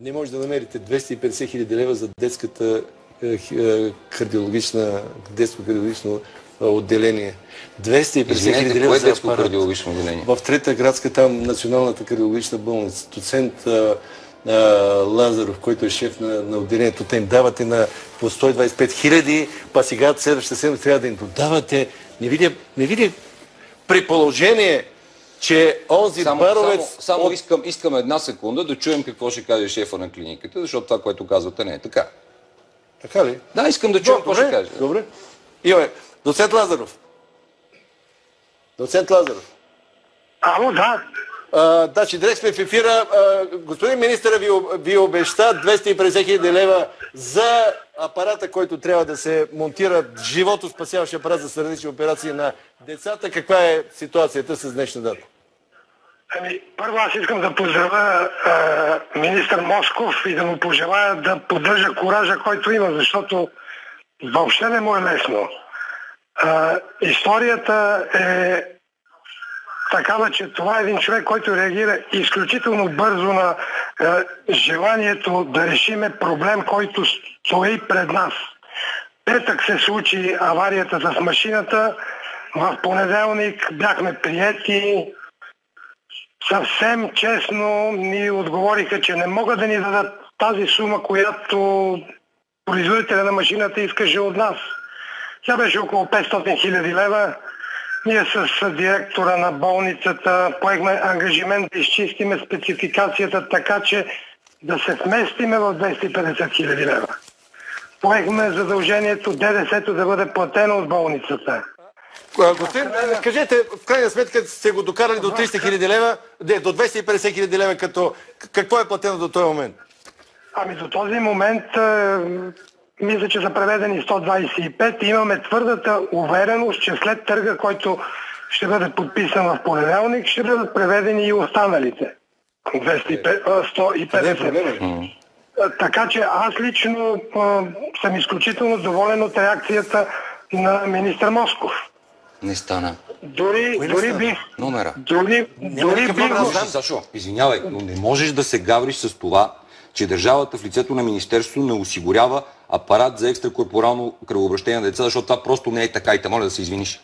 не може да намерите 250 хиляди лева за детската детско кардиологично отделение. 250 хиляди лева за детско кардиологично отделение? В Трета градска, там Националната кардиологична болница. Доцент Лазаров, който е шеф на отделението, те им давате по 125 хиляди, па сега следващата седмица трябва да им додавате. Не видя при положение, че онзи баровец... Само искам една секунда да чуем какво ще каже шефа на клиниката, защото това, което казвате, не е така. Така ли? Да, искам да чуем какво ще каже. Добре. Имаме. Доцент Лазаров. Доцент Лазаров. Ало, да. Значи, директ сме в ефира. Господин министър ви обеща 250 хиляди лева за апарата, който трябва да се монтира, живото спасяващ апарат за сърдечни операции на децата. Каква е ситуацията с днешна дата? Първо аз искам да поздравя министър Москов и да му пожелая да поддържа куража, който има, защото въобще не му е лесно. Историята е такава, че това е един човек, който реагира изключително бързо на желанието да решиме проблем, който стои пред нас. Петък се случи аварията с машината, в понеделник бяхме приети, съвсем честно ни отговориха, че не могат да ни дадат тази сума, която производителя на машината искаше от нас. Тя беше около 500 хиляди лева. Ние с директора на болницата поехме ангажимент да изчистиме спецификацията така, че да се вместиме в 250 хиляди лева. Поехме задължението ДДС-то да бъде платено от болницата. Господин, кажете, в крайна сметка сте го докарали до 300 хиляди лева, до 250 хиляди лева, какво е платено до този момент? До този момент мисля, че са преведени 125 и имаме твърдата увереност, че след търга, който ще бъде подписан в понеделник, ще бъдат преведени и останалите. 150. Така че аз лично съм изключително доволен от реакцията на министър Москов. Не стана. Дори бих... Номера. Дори бих... Сашо, извинявай, но не можеш да се гавриш с това, че държавата в лицето на Министерството не осигурява апарат за екстракорпорално кръвообращение на деца, защото това просто не е така и те моля да се извиниш.